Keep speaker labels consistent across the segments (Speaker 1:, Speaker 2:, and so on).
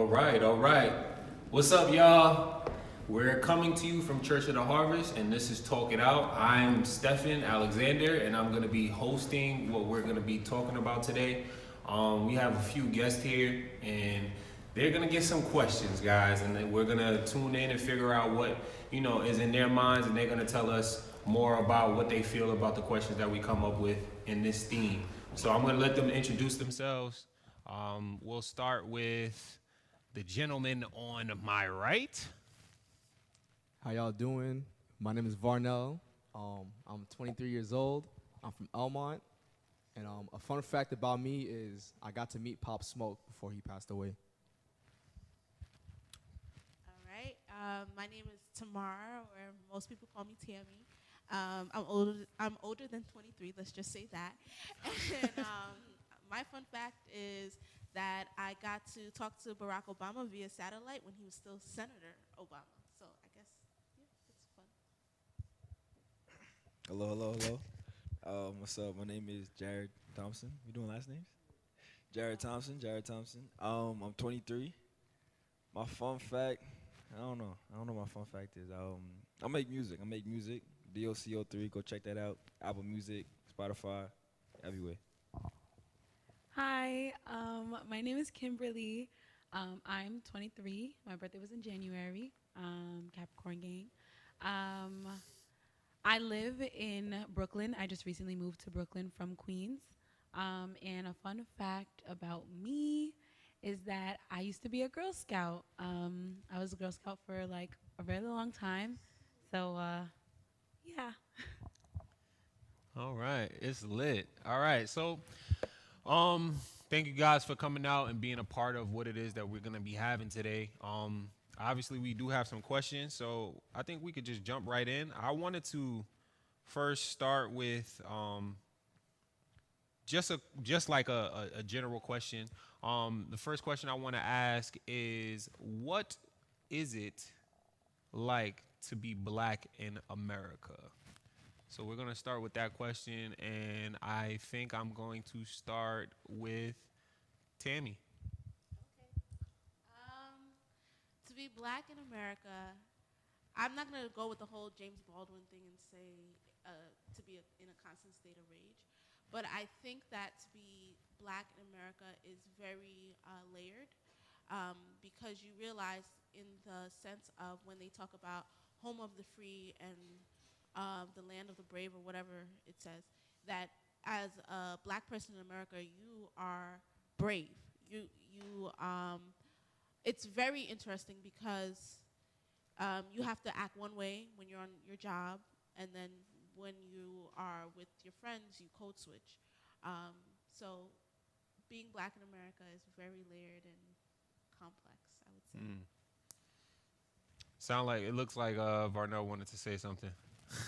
Speaker 1: right, all right. What's up, y'all? We're coming to you from Church of the Harvest, and this is Talk It Out. I'm Stephen Alexander, and I'm going to be hosting what we're going to be talking about today. We have a few guests here, and they're going to get some questions, guys, and then we're going to tune in and figure out what, is in their minds, and they're going to tell us more about what they feel about the questions that we come up with in this theme. So I'm going to let them introduce themselves. We'll start with the gentleman on my right.
Speaker 2: How y'all doing? My name is Varnell. I'm 23 years old. I'm from Elmont. And a fun fact about me is I got to meet Pop Smoke before he passed away.
Speaker 3: All right. My name is Tamara, or most people call me Tammy. I'm older than 23. Let's just say that. And my fun fact is that I got to talk to Barack Obama via satellite when he was still Senator Obama. So I guess it's fun.
Speaker 4: Hello. What's up? My name is Jared Thompson. We doing last names? Jared Thompson. I'm 23. My fun fact, I don't know what my fun fact is. I make music. DOCO3. Go check that out. Apple Music, Spotify, everywhere.
Speaker 5: Hi, my name is Kimberly. I'm 23. My birthday was in January. Capricorn gang. I live in Brooklyn. I just recently moved to Brooklyn from Queens. And a fun fact about me is that I used to be a Girl Scout. I was a Girl Scout for like a very long time. So, yeah.
Speaker 1: All right, it's lit. All right, so thank you guys for coming out and being a part of what it is that we're gonna be having today. Obviously we do have some questions, so I think we could just jump right in. I wanted to first start with just like a general question. The first question I want to ask is, what is it like to be black in America? So we're going to start with that question, and I think I'm going to start with Tammy.
Speaker 3: Okay. To be black in America, I'm not going to go with the whole James Baldwin thing and say to be in a constant state of rage. But I think that to be black in America is very layered because you realize in the sense of when they talk about home of the free and the land of the brave or whatever it says, that as a black person in America, you are brave. It's very interesting because you have to act one way when you're on your job, and then when you are with your friends, you code switch. So being black in America is very layered and complex, I would say.
Speaker 1: It looks like Varnell wanted to say something.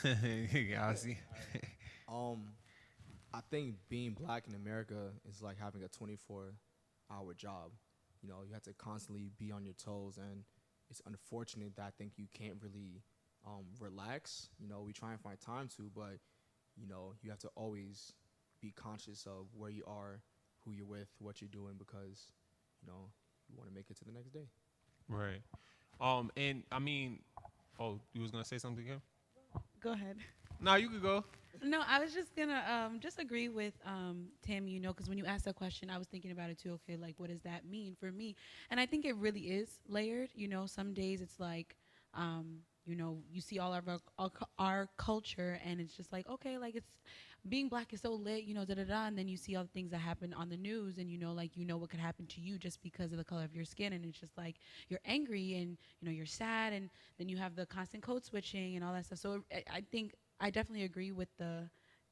Speaker 1: I see.
Speaker 2: I think being black in America is like having a 24-hour job. You have to constantly be on your toes, and it's unfortunate that I think you can't really relax. We try and find time to, but you have to always be conscious of where you are, who you're with, what you're doing, because you want to make it to the next day.
Speaker 1: Right. And I mean, you was gonna say something, Kim?
Speaker 5: Go ahead.
Speaker 1: No, you could go.
Speaker 5: No, I was just gonna just agree with Tammy, because when you asked that question, I was thinking about it too. Okay, like what does that mean for me? And I think it really is layered. Some days it's like, you see all of our culture, and it's just like, okay, like it's being black is so lit, da da da, and then you see all the things that happen on the news, and what could happen to you just because of the color of your skin, and it's just like you're angry and you're sad, and then you have the constant code switching and all that stuff. So I think I definitely agree with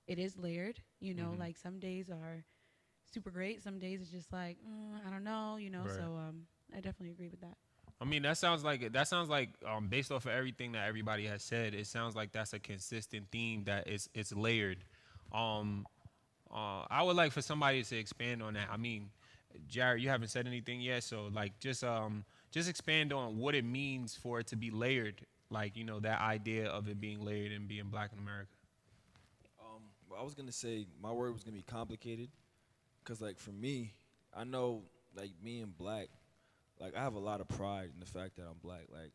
Speaker 5: it is layered. Like some days are super great, some days it's just like I don't know,
Speaker 1: Right.
Speaker 5: So I definitely agree with that.
Speaker 1: I mean, that sounds like based off of everything that everybody has said, it sounds like that's a consistent theme that it's layered. I would like for somebody to expand on that. I mean, Jared, you haven't said anything yet, so like just expand on what it means for it to be layered, like that idea of it being layered and being black in America.
Speaker 4: Well, I was gonna say my word was gonna be complicated, cause like for me, I know like being black, like I have a lot of pride in the fact that I'm black. Like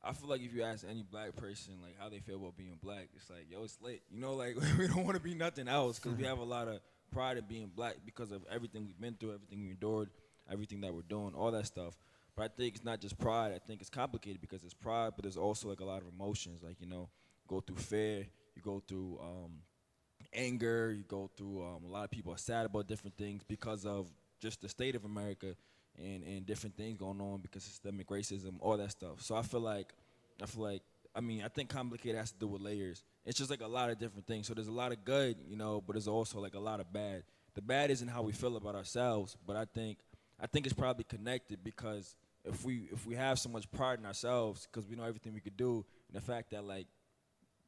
Speaker 4: I feel like if you ask any black person like how they feel about being black, it's like, yo, it's lit. You know, like we don't want to be nothing else because we have a lot of pride in being black because of everything we've been through, everything we endured, everything that we're doing, all that stuff. But I think it's not just pride. I think it's complicated because it's pride, but there's also like a lot of emotions. Like, you know, go through fear, you go through anger, you go through a lot of people are sad about different things because of just the state of America and different things going on because of systemic racism, all that stuff. So I mean, I think complicated has to do with layers. It's just like a lot of different things. So there's a lot of good, you know, but there's also like a lot of bad. The bad isn't how we feel about ourselves, but I think it's probably connected because if we have so much pride in ourselves because we know everything we could do, and the fact that like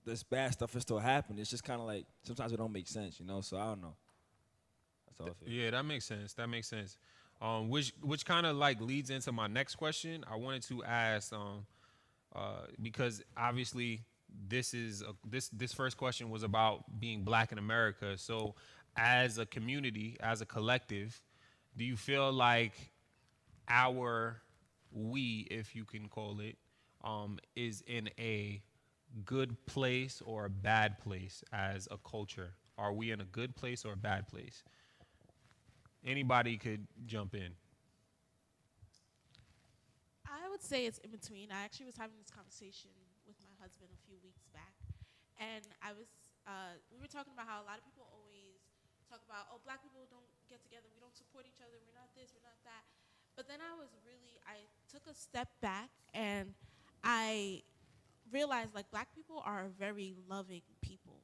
Speaker 4: this bad stuff is still happening, it's just kind of like sometimes it don't make sense, you know. So I don't know. That's all I feel.
Speaker 1: Yeah, that makes sense. That makes sense. Which kind of like leads into my next question. I wanted to ask, because obviously this first question was about being black in America. So, as a community, as a collective, do you feel like our we, if you can call it, is in a good place or a bad place as a culture? Are we in a good place or a bad place? Anybody could jump in.
Speaker 3: I would say it's in between. I actually was having this conversation with my husband a few weeks back, and we were talking about how a lot of people always talk about, oh, black people don't get together, we don't support each other, we're not this, we're not that. But then I took a step back and I realized like black people are very loving people.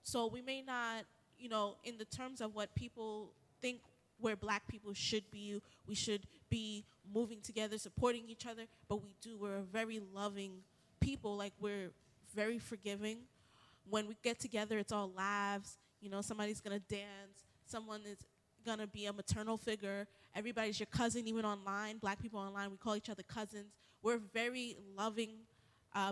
Speaker 3: So we may not, in the terms of what people think where black people should be, we should be moving together, supporting each other, but we do. We're a very loving people. Like we're very forgiving. When we get together, it's all laughs. Somebody's gonna dance. Someone is gonna be a maternal figure. Everybody's your cousin, even online. Black people online, we call each other cousins. We're very loving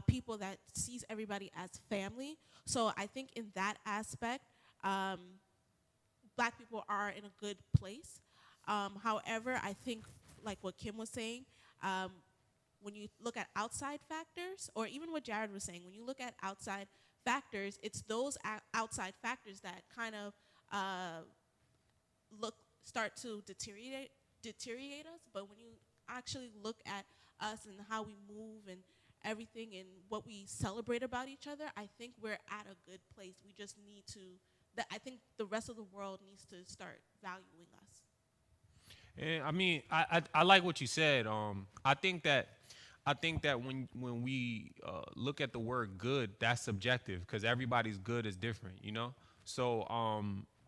Speaker 3: people that sees everybody as family. So I think in that aspect, black people are in a good place. However, I think, like what Kim was saying, when you look at outside factors, or even what Jared was saying, when you look at outside factors, it's those outside factors that kind of start to deteriorate us. But when you actually look at us and how we move and everything and what we celebrate about each other, I think we're at a good place. We just need to. I think the rest of the world needs to start valuing us.
Speaker 1: And I mean, I like what you said. I think that when we look at the word good, that's subjective because everybody's good is different, you know. So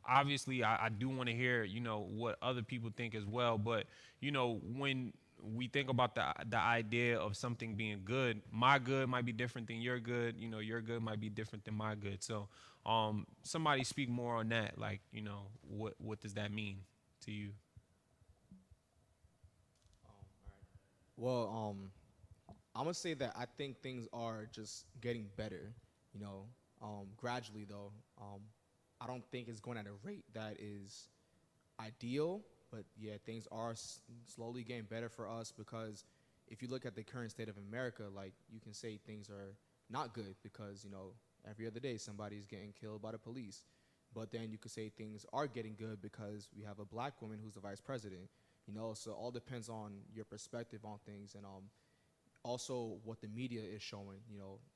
Speaker 1: obviously, I do want to hear what other people think as well. But when we think about the idea of something being good, my good might be different than your good. Your good might be different than my good. So somebody speak more on that. Like what does that mean to you?
Speaker 2: Well, I'm gonna say that I think things are just getting better. Gradually though. I don't think it's going at a rate that is ideal, but yeah, things are slowly getting better for us because if you look at the current state of America, like you can say things are not good because every other day somebody's getting killed by the police. But then you could say things are getting good because we have a black woman who's the vice president. So it all depends on your perspective on things and also what the media is showing.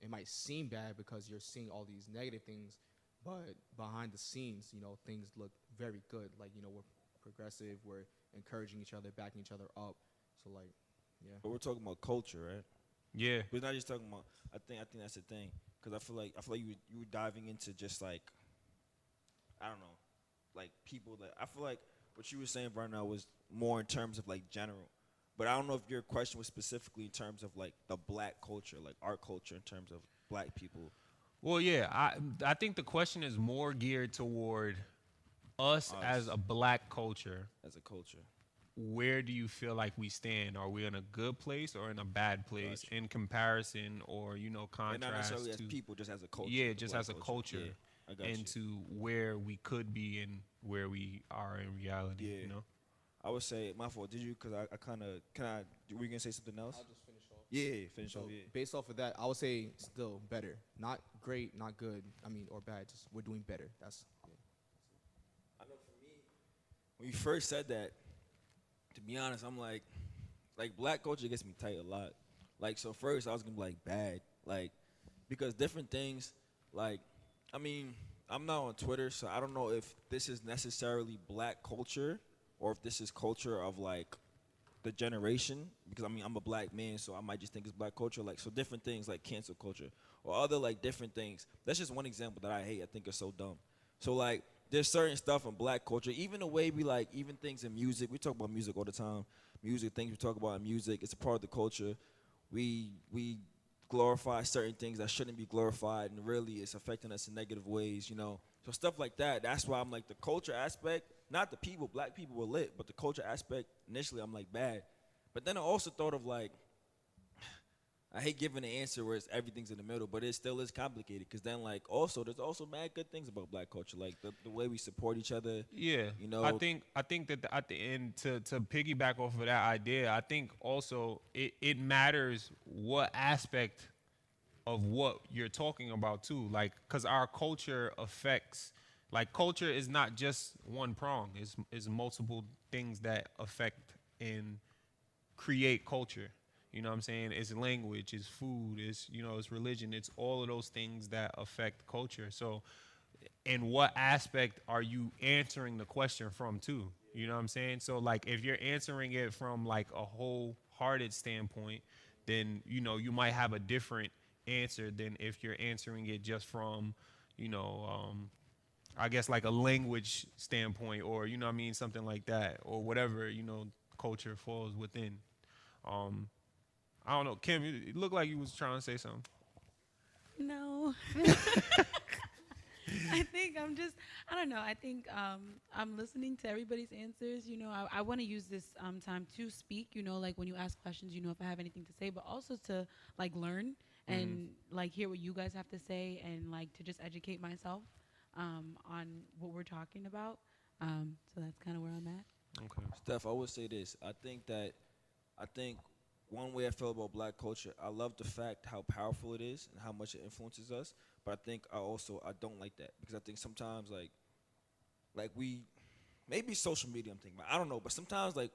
Speaker 2: It might seem bad because you're seeing all these negative things, but behind the scenes, things look very good. Like, we're progressive, we're encouraging each other, backing each other up. So like, yeah.
Speaker 4: But we're talking about culture, right?
Speaker 1: Yeah.
Speaker 4: We're not just talking about. I think that's the thing because I feel like you were diving into just like I don't know, like people that I feel like what you were saying right now was more in terms of like general. But I don't know if your question was specifically in terms of like the black culture, like our culture in terms of black people.
Speaker 1: Well, yeah, I think the question is more geared toward us as a black culture.
Speaker 4: As a culture.
Speaker 1: Where do you feel like we stand? Are we in a good place or in a bad place
Speaker 4: Gotcha.
Speaker 1: in comparison or contrast
Speaker 4: And not necessarily
Speaker 1: to
Speaker 4: as people, just as a culture.
Speaker 1: yeah, just as a culture,
Speaker 4: Yeah, I got
Speaker 1: and
Speaker 4: you.
Speaker 1: to where we could be and where we are in reality.
Speaker 4: Yeah. I would say my fault. Did you? Cause I kind of can I? Were you gonna say something else?
Speaker 2: I'll just finish off.
Speaker 4: Yeah, finish
Speaker 2: So
Speaker 4: off. Yeah.
Speaker 2: based off of that, I would say still better. Not great, not good. I mean, or bad. Just we're doing better. That's
Speaker 4: I know for me, when you first said that, to be honest, I'm like black culture gets me tight a lot. Like so, first I was gonna be like bad, like because different things, like I mean, I'm not on Twitter, so I don't know if this is necessarily black culture or if this is culture of like the generation. Because I mean, I'm a black man, so I might just think it's black culture. Like so, different things like cancel culture or other like different things. That's just one example that I hate. I think is so dumb. So like, there's certain stuff in black culture, even the way we like, even things in music. We talk about music all the time. Music things we talk about in music. It's a part of the culture. We glorify certain things that shouldn't be glorified, and really it's affecting us in negative ways. So stuff like that. That's why I'm like the culture aspect. Not the people. Black people were lit, but the culture aspect initially I'm like bad. But then I also thought of like I hate giving an answer where it's everything's in the middle, but it still is complicated because then like also there's also mad good things about black culture, like the way we support each other.
Speaker 1: Yeah,
Speaker 4: You know,
Speaker 1: I think that at the end to piggyback off of that idea, I think also it matters what aspect of what you're talking about too, like because our culture affects, like culture is not just one prong, is multiple things that affect and create culture. You know what I'm saying? It's language, it's food, it's religion, it's all of those things that affect culture. So in what aspect are you answering the question from too? You know what I'm saying? So like if you're answering it from like a wholehearted standpoint, then you might have a different answer than if you're answering it just from, I guess like a language standpoint, or you know what I mean, something like that, or whatever, culture falls within. Um I don't know, Kim, it looked like you was trying to say something.
Speaker 5: No. I don't know. I think I'm listening to everybody's answers. I want to use this time to speak, like when you ask questions, if I have anything to say, but also to like learn and like hear what you guys have to say and like to just educate myself on what we're talking about. So that's kind of where I'm at.
Speaker 1: Okay.
Speaker 4: Steph, I would say this. I think one way I feel about black culture, I love the fact how powerful it is and how much it influences us. But I think I don't like that because I think sometimes like we maybe social media I'm thinking about. I don't know, but sometimes like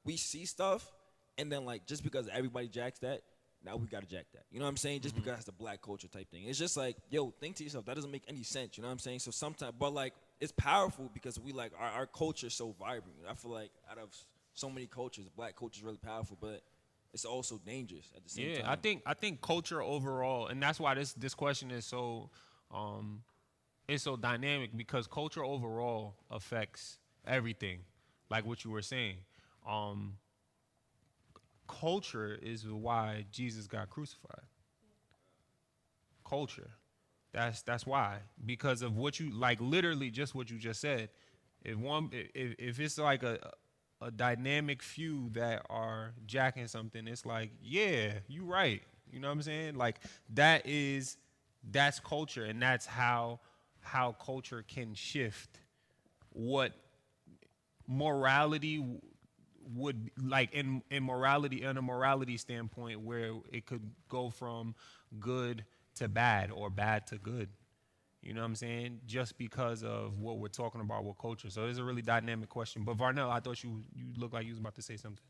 Speaker 4: we see stuff and then like just because everybody jacks that, now we gotta jack that. You know what I'm saying? Just because it's the black culture type thing. It's just like, yo, think to yourself, that doesn't make any sense. You know what I'm saying? So sometimes, but like it's powerful because we like our culture is so vibrant. I feel like out of so many cultures, black culture is really powerful, but it's also dangerous at the same time.
Speaker 1: Yeah, I think culture overall, and that's why this question is so it's so dynamic, because culture overall affects everything, like what you were saying. Um, Culture is why Jesus got crucified. Culture, that's why, because of what you like, literally just what you just said. If it's like a dynamic few that are jacking something, it's like, yeah, you right. You know what I'm saying? Like that's culture, and that's how culture can shift what morality would like in morality, in a morality standpoint, where it could go from good to bad or bad to good. You know what I'm saying? Just because of what we're talking about with culture. So it's a really dynamic question. But Varnell, I thought you looked like you was about to say something.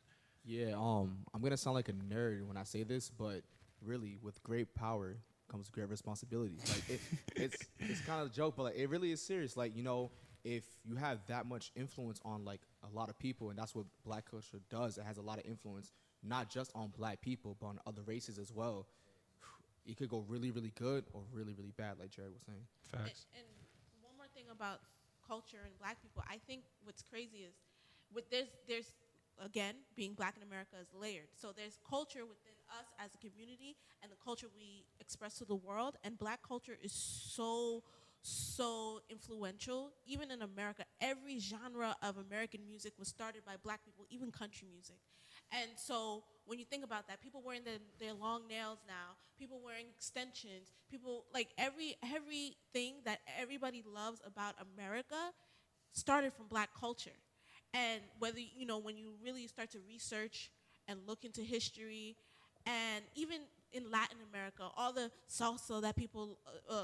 Speaker 2: yeah. I'm gonna sound like a nerd when I say this, but really, with great power comes great responsibility. Like it's kind of a joke, but like it really is serious. Like if you have that much influence on like a lot of people, and that's what black culture does. It has a lot of influence, not just on black people, but on other races as well. It could go really, really good or really, really bad, like Jared was saying.
Speaker 1: Facts.
Speaker 3: And one more thing about culture and black people, I think what's crazy is there's again, being black in America is layered. So there's culture within us as a community and the culture we express to the world, and black culture is so influential. Even in America, every genre of American music was started by black people, even country music. And so when you think about that, people wearing their long nails now, people wearing extensions, people like everything that everybody loves about America started from black culture. And whether, when you really start to research and look into history, and even in Latin America, all the salsa that people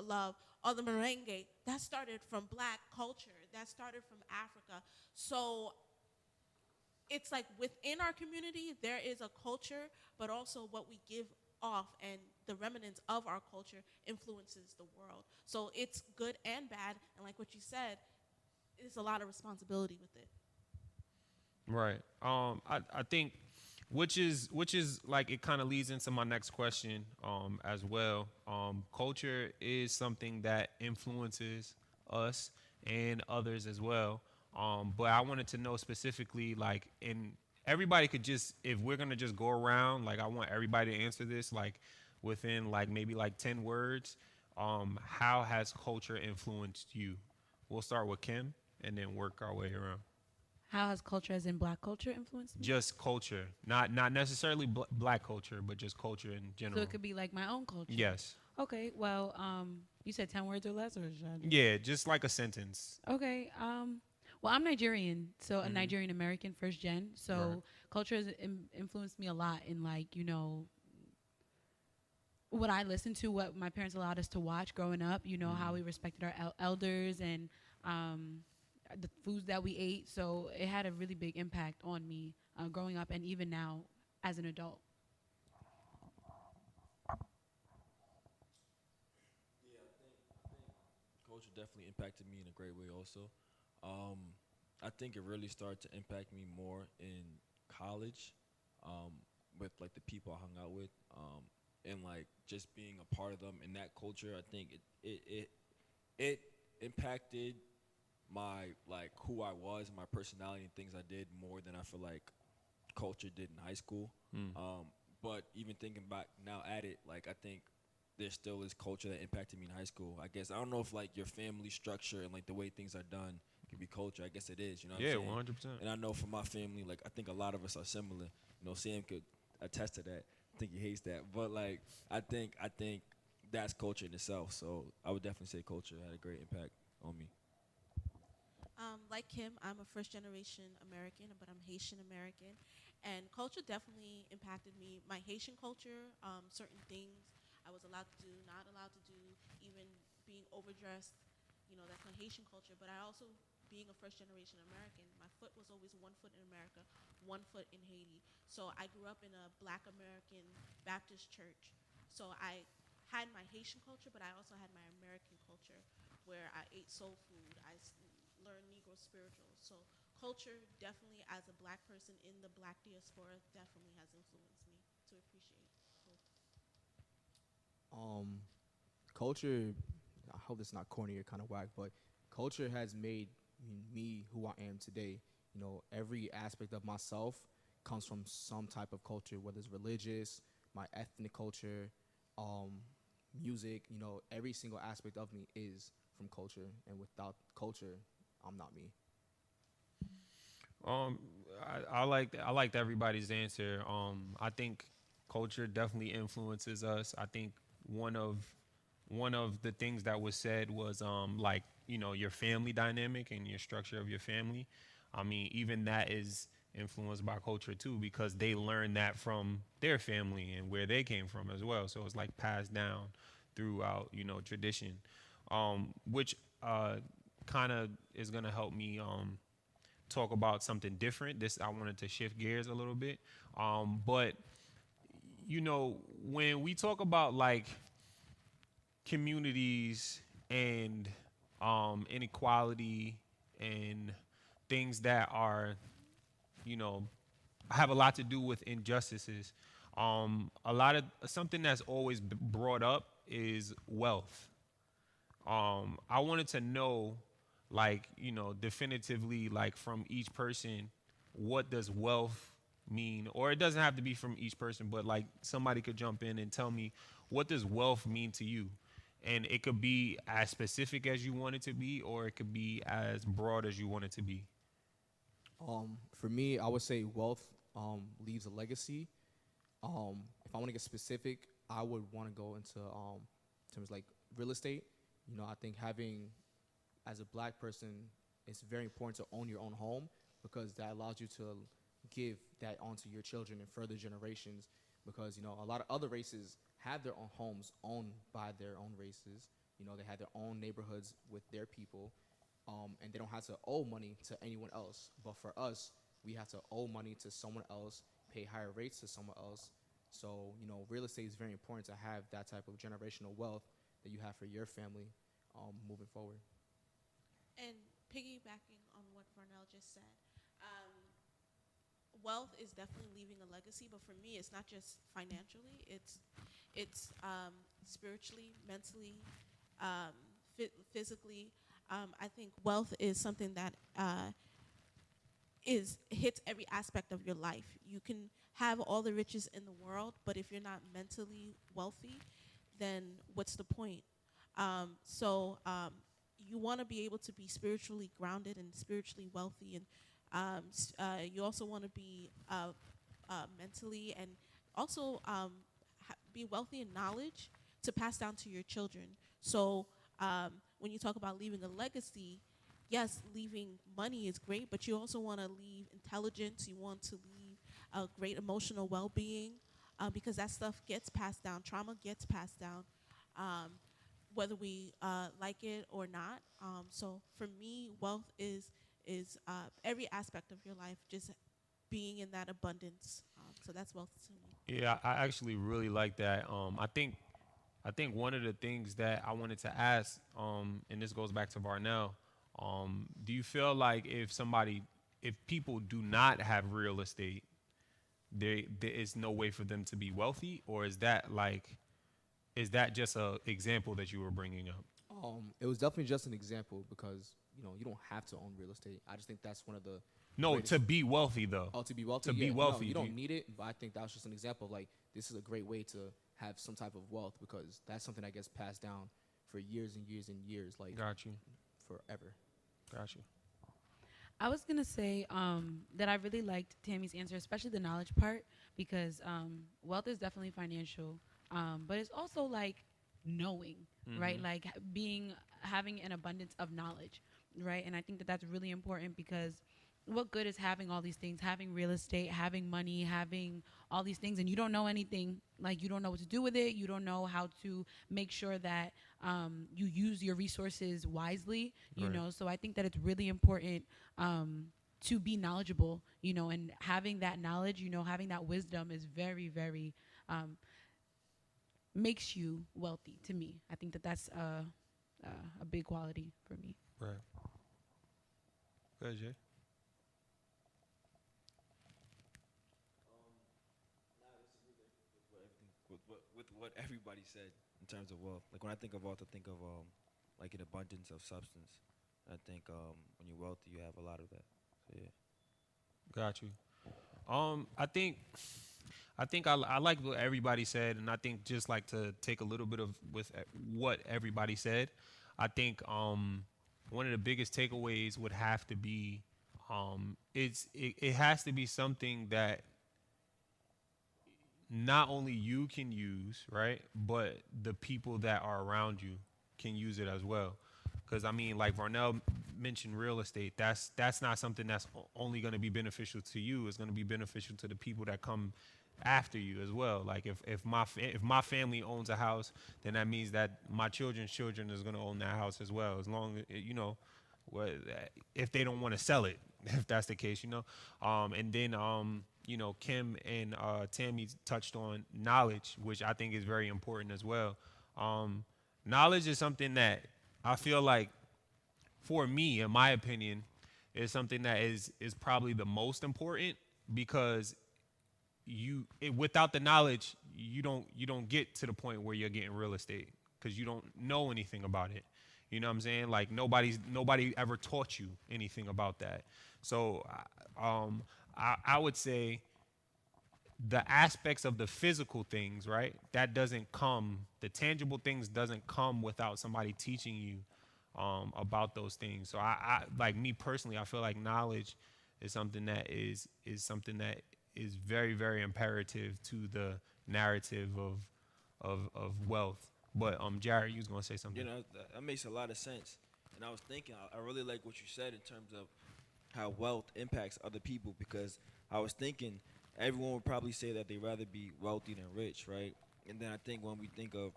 Speaker 3: love, all the merengue, that started from black culture, that started from Africa. So it's like within our community, there is a culture, but also what we give off and the remnants of our culture influences the world. So it's good and bad, and like what you said, it's a lot of responsibility with it.
Speaker 1: Right. I think which is like it kind of leads into my next question as well. Culture is something that influences us and others as well. But I wanted to know specifically, like, in everybody could just, if we're gonna just go around, like, I want everybody to answer this, like, within like maybe like 10 words. How has culture influenced you? We'll start with Kim and then work our way around.
Speaker 5: How has culture, as in black culture, influenced me?
Speaker 1: Just culture, not necessarily black culture, but just culture in
Speaker 5: So
Speaker 1: general.
Speaker 5: it could be like my own culture.
Speaker 1: Yes.
Speaker 5: Okay. Well, you said 10 words or less, or should I
Speaker 1: Yeah, just like a sentence.
Speaker 5: Okay. Well, I'm Nigerian, so a Nigerian American, first gen. So
Speaker 1: Right.
Speaker 5: culture has influenced me a lot in, like, what I listened to, what my parents allowed us to watch growing up. How we respected our elders, and the foods that we ate. So it had a really big impact on me growing up, and even now as an adult.
Speaker 4: Culture definitely impacted me in a great way also. Um, I think it really started to impact me more in college, um, with like the people I hung out with, and like just being a part of them in that culture. I think it impacted my like who I was and my personality and things I did more than I feel like culture did in high school.
Speaker 1: Mm.
Speaker 4: But even thinking back now at it, like I think there still is culture that impacted me in high school. I guess I don't know if like your family structure and like the way things are done can be culture. I guess it is. You know what
Speaker 1: Yeah,
Speaker 4: I'm saying?
Speaker 1: 100%.
Speaker 4: And I know for my family, like I think a lot of us are similar. Sam could attest to that. I think he hates that, but like I think that's culture in itself. So I would definitely say culture had a great impact on me.
Speaker 3: Like Kim, I'm a first generation American, but I'm Haitian American. And culture definitely impacted me. My Haitian culture, certain things I was allowed to do, not allowed to do, even being overdressed, that's my Haitian culture. But I also, being a first generation American, my foot was always one foot in America, one foot in Haiti. So I grew up in a black American Baptist church. So I had my Haitian culture, but I also had my American culture where I ate soul food. Learn Negro spirituals. So culture definitely, as a black person in the black diaspora, definitely has influenced me to appreciate both.
Speaker 2: Um, culture. I hope it's not corny or kind of whack, but culture has made me who I am today. Every aspect of myself comes from some type of culture, whether it's religious, my ethnic culture, um, music. Every single aspect of me is from culture, and without culture, I'm not me.
Speaker 1: Um, I liked everybody's answer. I think culture definitely influences us. I think one of one of the things that was said was like, your family dynamic and your structure of your family. I mean, even that is influenced by culture too, because they learned that from their family and where they came from as well. So it's like passed down throughout, tradition, which kind of is gonna help me talk about something different. This, I wanted to shift gears a little bit, but when we talk about like communities and inequality and things that are, you know, have a lot to do with injustices. A lot of something that's always brought up is wealth. I wanted to know, like, definitively, like, from each person, what does wealth mean? Or it doesn't have to be from each person, but like somebody could jump in and tell me, what does wealth mean to you? And it could be as specific as you want it to be, or it could be as broad as you want it to be.
Speaker 2: For me, I would say wealth leaves a legacy. If I want to get specific, I would want to go into terms like real estate. I think having, as a black person, it's very important to own your own home. because that allows you to give that onto your children and further generations. Because a lot of other races have their own homes owned by their own races. They have their own neighborhoods with their people, and they don't have to owe money to anyone else. But for us, we have to owe money to someone else, pay higher rates to someone else. So real estate is very important to have that type of generational wealth that you have for your family moving forward.
Speaker 3: And piggybacking on what Varnell just said, wealth is definitely leaving a legacy. But for me, it's not just financially; it's spiritually, mentally, physically. I think wealth is something that hits every aspect of your life. You can have all the riches in the world, but if you're not mentally wealthy, then what's the point? You want to be able to be spiritually grounded and spiritually wealthy, and you also want to be mentally and also be wealthy in knowledge to pass down to your children. So when you talk about leaving a legacy, yes, leaving money is great, but you also want to leave intelligence. You want to leave a great emotional well-being, because that stuff gets passed down. Trauma gets passed down, whether we like it or not. So for me, wealth is every aspect of your life, just being in that abundance. So that's wealth to me.
Speaker 1: Yeah, I actually really like that. I think one of the things that I wanted to ask, and this goes back to Varnell, do you feel like if people do not have real estate, there is no way for them to be wealthy, or is that just a example that you were bringing up?
Speaker 2: It was definitely just an example because you don't have to own real estate. I just think that's one of the
Speaker 1: No,
Speaker 2: greatest-
Speaker 1: to be wealthy though.
Speaker 2: Oh, to be wealthy.
Speaker 1: To be
Speaker 2: Yeah,
Speaker 1: wealthy,
Speaker 2: no, you
Speaker 1: do
Speaker 2: don't
Speaker 1: you-
Speaker 2: need it, but I think that was just an example of this is a great way to have some type of wealth because that's something that gets passed down for years and years and years,
Speaker 1: Got you.
Speaker 2: forever.
Speaker 1: Got you.
Speaker 5: I was gonna say that I really liked Tammy's answer, especially the knowledge part, because wealth is definitely financial, but it's also like knowing, right? Like having an abundance of knowledge, right? And I think that that's really important because what good is having all these things, having real estate, having money, having all these things, and you don't know anything, like you don't know what to do with it, you don't know how to make sure that you use your resources wisely, you
Speaker 1: Right.
Speaker 5: know. So I think that it's really important to be knowledgeable, and having that knowledge, having that wisdom is very, very makes you wealthy to me. I think that that's a big quality for me.
Speaker 1: Right. Go ahead, Jay.
Speaker 4: With what everybody said in terms of wealth. Like when I think of wealth, I think of like an abundance of substance. I think when you're wealthy, you have a lot of that. So yeah.
Speaker 1: Got you. I think I like what everybody said, and I think just like to take a little bit of with what everybody said. I think one of the biggest takeaways would have to be it has to be something that not only you can use, right, but the people that are around you can use it as well. Because I mean, like Varnell mentioned, real estate. That's not something that's only going to be beneficial to you. It's going to be beneficial to the people that come after you as well. Like if my family owns a house, then that means that my children's children is going to own that house as well. As long as if they don't want to sell it, if that's the case, and then Kim and Tammy touched on knowledge, which I think is very important as well. Knowledge is something that I feel like, for me, in my opinion, is something that is probably the most important because without the knowledge, you don't get to the point where you're getting real estate because you don't know anything about it. You know what I'm saying? Like nobody ever taught you anything about that. So I would say the aspects of the physical things, right? That doesn't come, the tangible things doesn't come without somebody teaching you about those things. So I like me personally, I feel like knowledge is something that is something that is very, very imperative to the narrative of wealth. But Jared, you was gonna say something.
Speaker 4: That makes a lot of sense. And I was thinking, I really like what you said in terms of how wealth impacts other people, because I was thinking everyone would probably say that they'd rather be wealthy than rich, right? And then I think when we think of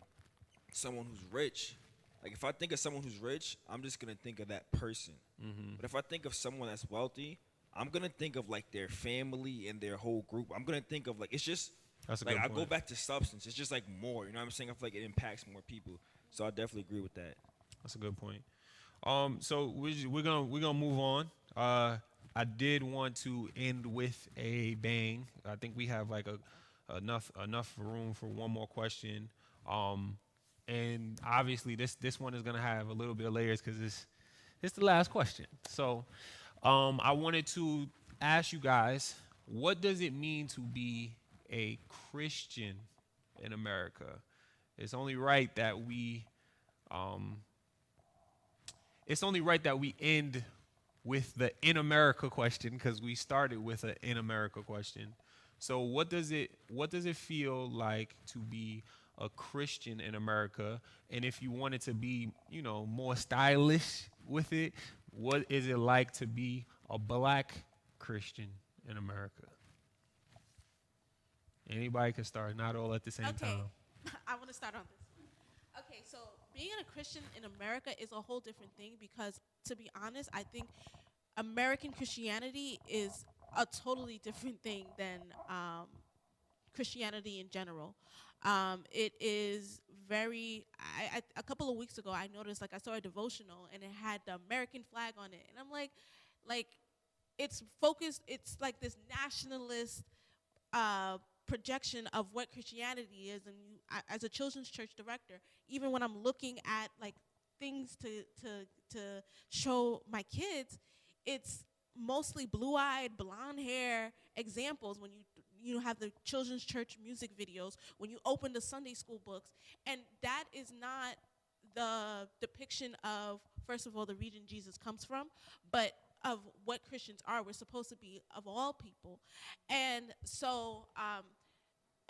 Speaker 4: someone who's rich, like if I think of someone who's rich, I'm just gonna think of that person.
Speaker 1: Mm-hmm.
Speaker 4: But if I think of someone that's wealthy, I'm gonna think of like their family and their whole group. I'm gonna think of like, it's just
Speaker 1: That's a
Speaker 4: like
Speaker 1: good
Speaker 4: I
Speaker 1: point.
Speaker 4: go back to substance. It's just like more. You know what I'm saying? I feel like it impacts more people. So I definitely agree with that.
Speaker 1: That's a good point. So we're gonna move on. I did want to end with a bang. I think we have like a enough room for one more question. Um, and obviously this one is gonna have a little bit of layers because it's the last question. So, I wanted to ask you guys, what does it mean to be a Christian in America? It's only right that we um, it's only right that we end with the in America question because we started with an in America question. So what does it feel like to be a Christian in America? And if you wanted to be, more stylish with it, what is it like to be a black Christian in America? Anybody can start, not all at the same
Speaker 3: Okay,
Speaker 1: time.
Speaker 3: I want to start on this. Okay, so being a Christian in America is a whole different thing because, to be honest, I think American Christianity is a totally different thing than Christianity in general. It is very. A couple of weeks ago, I noticed like I saw a devotional and it had the American flag on it, and I'm like, it's focused. It's like this nationalist projection of what Christianity is. And as a children's church director, even when I'm looking at like things to show my kids, it's mostly blue-eyed, blonde hair examples. When you have the children's church music videos, when you open the Sunday school books, and that is not the depiction of, first of all, the region Jesus comes from, but of what Christians are. We're supposed to be of all people. And so,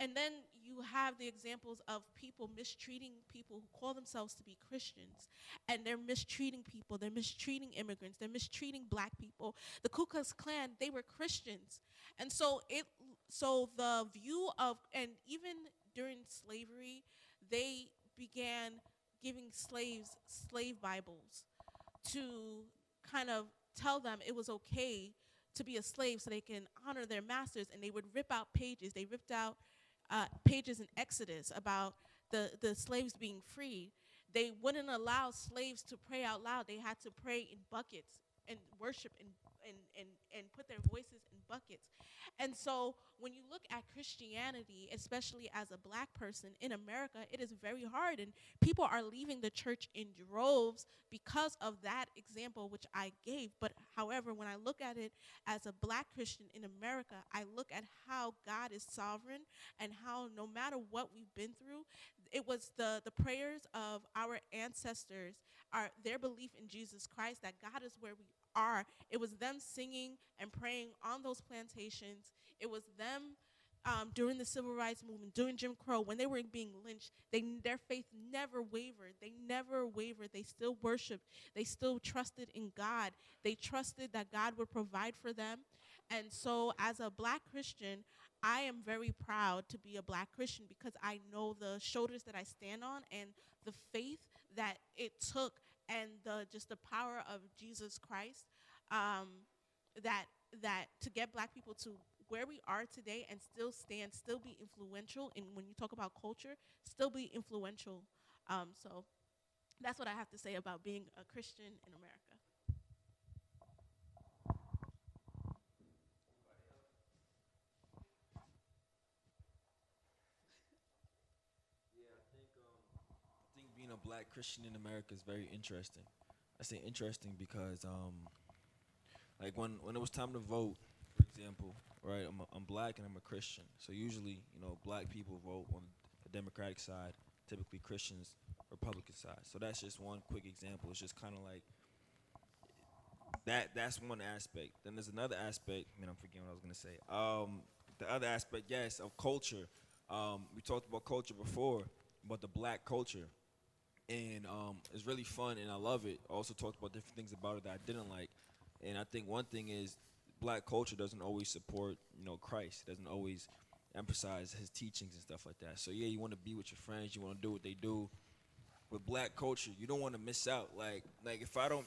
Speaker 3: and then you have the examples of people mistreating people who call themselves to be Christians. And they're mistreating people, they're mistreating immigrants, they're mistreating black people. The Ku Klux Klan, they were Christians. And so the view of, and even during slavery, they began giving slaves slave Bibles to kind of tell them it was okay to be a slave so they can honor their masters. And they would rip out pages. They ripped out pages in Exodus about the slaves being freed. They wouldn't allow slaves to pray out loud. They had to pray in buckets and worship and put their voices in buckets. And so when you look at Christianity, especially as a black person in America, it is very hard. And people are leaving the church in droves because of that example which I gave. But however, when I look at it as a black Christian in America, I look at how God is sovereign and how no matter what we've been through, it was the prayers of our ancestors, their belief in Jesus Christ, that God is where we are. It was them singing and praying on those plantations. It was them during the civil rights movement, during Jim Crow, when they were being lynched. Their faith never wavered. They never wavered. They still worshiped. They still trusted in God. They trusted that God would provide for them. And so as a black Christian, I am very proud to be a black Christian because I know the shoulders that I stand on and the faith that it took and the power of Jesus Christ, that to get black people to where we are today and still stand, still be influential. And when you talk about culture, still be influential. So that's what I have to say about being a Christian in America.
Speaker 4: I think being a black Christian in America is very interesting. I say interesting because like when it was time to vote, for example, right? I'm black and I'm a Christian, so usually black people vote on the Democratic side, typically Christians Republican side. So that's just one quick example. It's just kind of like that's one aspect. Then there's another aspect. I mean, I'm forgetting what I was gonna say. The other aspect, yes, of culture. We talked about culture before, about the black culture, and it's really fun and I love it. I also talked about different things about it that I didn't like. And I think one thing is black culture doesn't always support, Christ. It doesn't always emphasize his teachings and stuff like that. So yeah, you want to be with your friends, you want to do what they do. With black culture, you don't want to miss out. Like if I don't,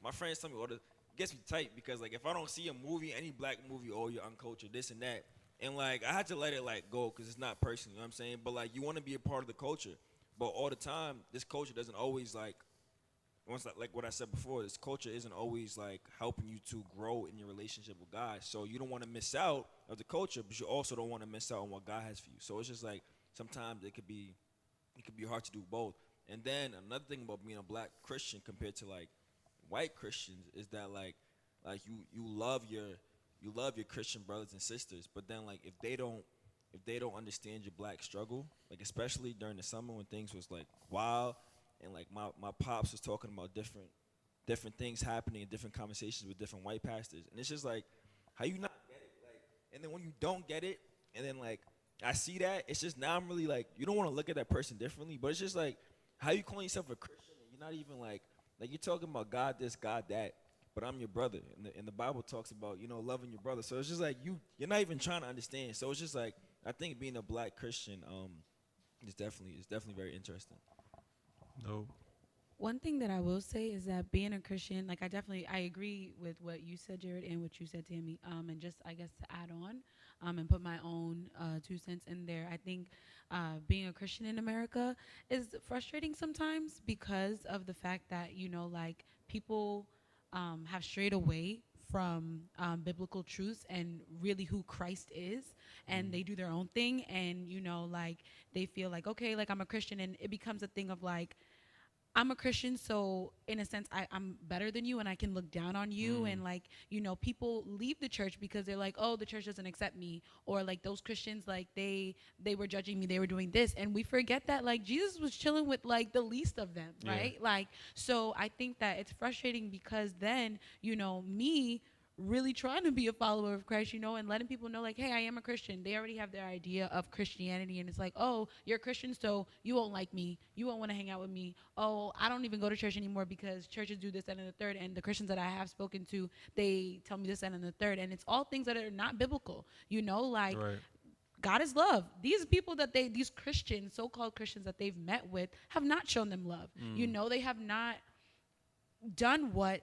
Speaker 4: my friends tell me all the, it gets me tight because like if I don't see a movie, any black movie, oh you're uncultured, this and that, and like I had to let it like go because it's not personal. You know what I'm saying? But like you want to be a part of the culture, but all the time this culture doesn't always like what I said before, this culture isn't always like helping you to grow in your relationship with God. So you don't want to miss out of the culture, but you also don't want to miss out on what God has for you. So it's just like sometimes it could be hard to do both. And then another thing about being a black Christian compared to like white Christians is that like you love your Christian brothers and sisters, but then like if they don't understand your black struggle, like especially during the summer when things was like wild and like my pops was talking about different things happening and different conversations with different white pastors, and it's just like how you not get it, like, and then when you don't get it, and then like I see that, it's just now I'm really like you don't want to look at that person differently, but it's just like how you calling yourself a Christian and you're not even like you're talking about God this, God that, but I'm your brother, and the Bible talks about loving your brother, so it's just like you're not even trying to understand, so it's just like I think being a black Christian is definitely very interesting.
Speaker 1: No.
Speaker 5: One thing that I will say is that being a Christian, like I agree with what you said, Jared, and what you said, Tammy. And just I guess to add on, and put my own 2 cents in there. I think being a Christian in America is frustrating sometimes because of the fact that like people have strayed away from biblical truths and really who Christ is, and they do their own thing, and like they feel like okay, like I'm a Christian, and it becomes a thing of like I'm a Christian, so in a sense, I'm better than you, and I can look down on you. And like, people leave the church because they're like, oh, the church doesn't accept me, or like those Christians, like they were judging me, they were doing this, and we forget that like Jesus was chilling with like the least of them,
Speaker 1: Yeah.
Speaker 5: right? Like, so I think that it's frustrating because then me really trying to be a follower of Christ, and letting people know like, hey, I am a Christian. They already have their idea of Christianity, and it's like, oh, you're a Christian, so you won't like me. You won't want to hang out with me. Oh, I don't even go to church anymore because churches do this, that, and the third. And the Christians that I have spoken to, they tell me this, that, and the third. And it's all things that are not biblical, like
Speaker 1: Right.
Speaker 5: God is love. These people these Christians, so-called Christians that they've met with have not shown them love. They have not done what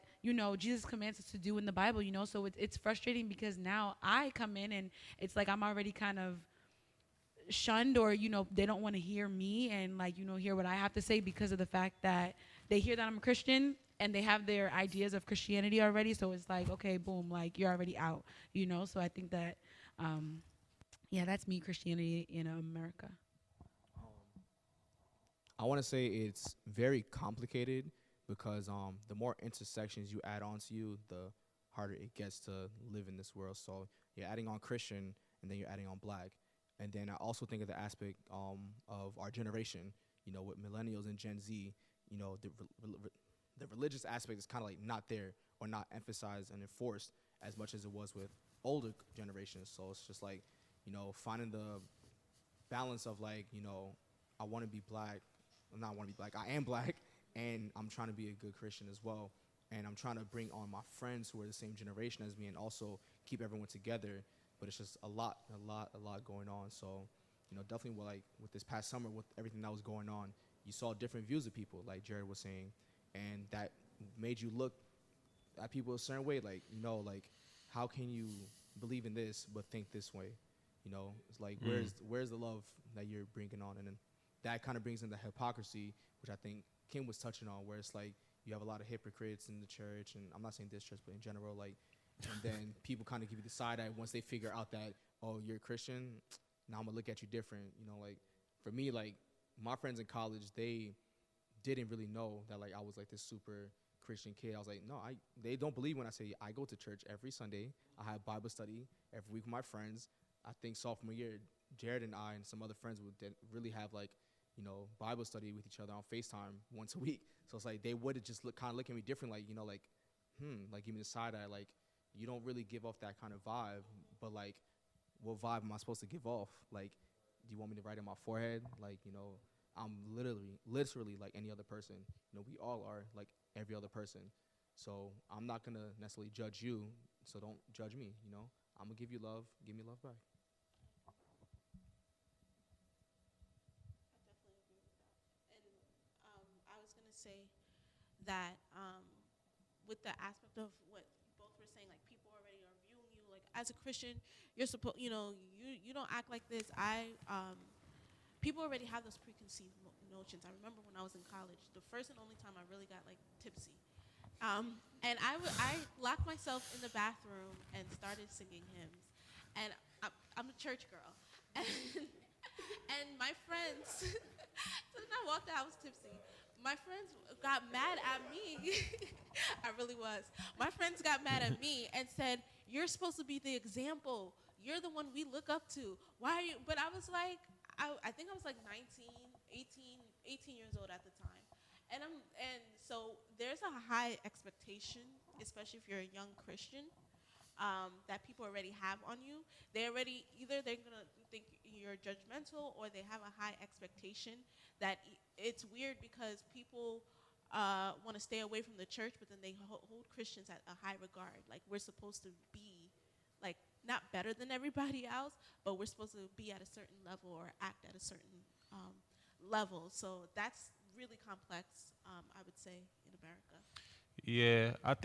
Speaker 5: Jesus commands us to do in the Bible, so it's frustrating because now I come in and it's like I'm already kind of shunned, or they don't want to hear me and like hear what I have to say because of the fact that they hear that I'm a Christian and they have their ideas of Christianity already, so it's like okay, boom, like you're already out, so I think that yeah, that's me, Christianity in America.
Speaker 2: I want to say it's very complicated because the more intersections you add on to you, the harder it gets to live in this world. So you're adding on Christian, and then you're adding on black. And then I also think of the aspect of our generation, with millennials and Gen Z, the religious aspect is kind of like not there or not emphasized and enforced as much as it was with older generations. So it's just like, finding the balance of like, I want to be black, not want to be black, I am black, and I'm trying to be a good Christian as well. And I'm trying to bring on my friends who are the same generation as me and also keep everyone together. But it's just a lot going on. So, definitely with this past summer, with everything that was going on, you saw different views of people, like Jared was saying, and that made you look at people a certain way, like, like how can you believe in this but think this way? It's like where's the love that you're bringing on, and then that kind of brings in the hypocrisy, which I think Kim was touching on, where it's like you have a lot of hypocrites in the church, and I'm not saying this church, but in general, like, and then people kind of give you the side eye once they figure out that, oh, you're a Christian, now I'm gonna look at you different. Like for me, like my friends in college, they didn't really know that like I was like this super Christian kid. I was like, no, they don't believe when I say I go to church every Sunday. I have Bible study every week with my friends. I think sophomore year, Jared and I and some other friends would really have like, Bible study with each other on FaceTime once a week. So it's like they would just look at me different, like, like give me the side eye, like you don't really give off that kind of vibe, but like what vibe am I supposed to give off? Like, do you want me to write on my forehead? Like, I'm literally like any other person. We all are like every other person. So I'm not gonna necessarily judge you. So don't judge me. You know, I'm gonna give you love. Give me love back.
Speaker 3: I definitely agree with that. And I was gonna say that with the aspect of what both were saying, like people already are viewing you like as a Christian, you're supposed, you don't act like this. People already have those preconceived notions. I remember when I was in college, the first and only time I really got like tipsy, and I locked myself in the bathroom and started singing hymns, and I'm a church girl, and and my friends, so then I walked out, I was tipsy. My friends got mad at me. I really was. My friends got mad at me and said, "You're supposed to be the example. You're the one we look up to. Why are you?" But I was like, I think I was like 19, 18 years old at the time. And so there's a high expectation, especially if you're a young Christian, that people already have on you. They already either they're gonna think you're judgmental or they have a high expectation that it's weird because people want to stay away from the church, but then they hold Christians at a high regard. Like we're supposed to be like not better than everybody else, but we're supposed to be at a certain level or act at a certain level. So that's really complex, I would say, in America.
Speaker 1: Yeah, I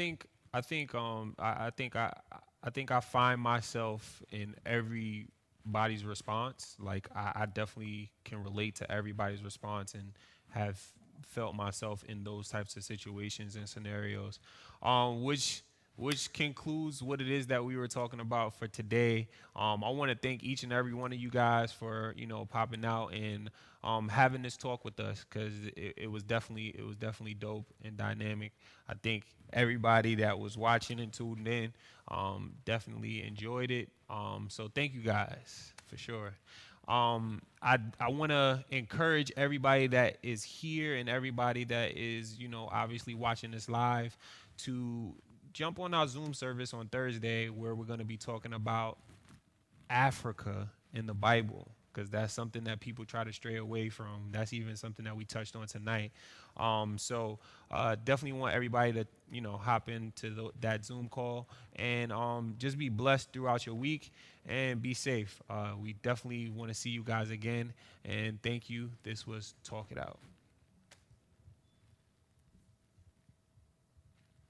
Speaker 1: think I find myself in everybody's response. Like I definitely can relate to everybody's response and have felt myself in those types of situations and scenarios. Which concludes what it is that we were talking about for today. I want to thank each and every one of you guys for popping out and having this talk with us because it was definitely dope and dynamic. I think everybody that was watching and tuned in definitely enjoyed it. So thank you guys for sure. I want to encourage everybody that is here and everybody that is obviously watching this live to jump on our Zoom service on Thursday where we're going to be talking about Africa in the Bible because that's something that people try to stray away from. That's even something that we touched on tonight. So definitely want everybody to hop into that Zoom call and just be blessed throughout your week and be safe. We definitely want to see you guys again and thank you. This was Talk It Out.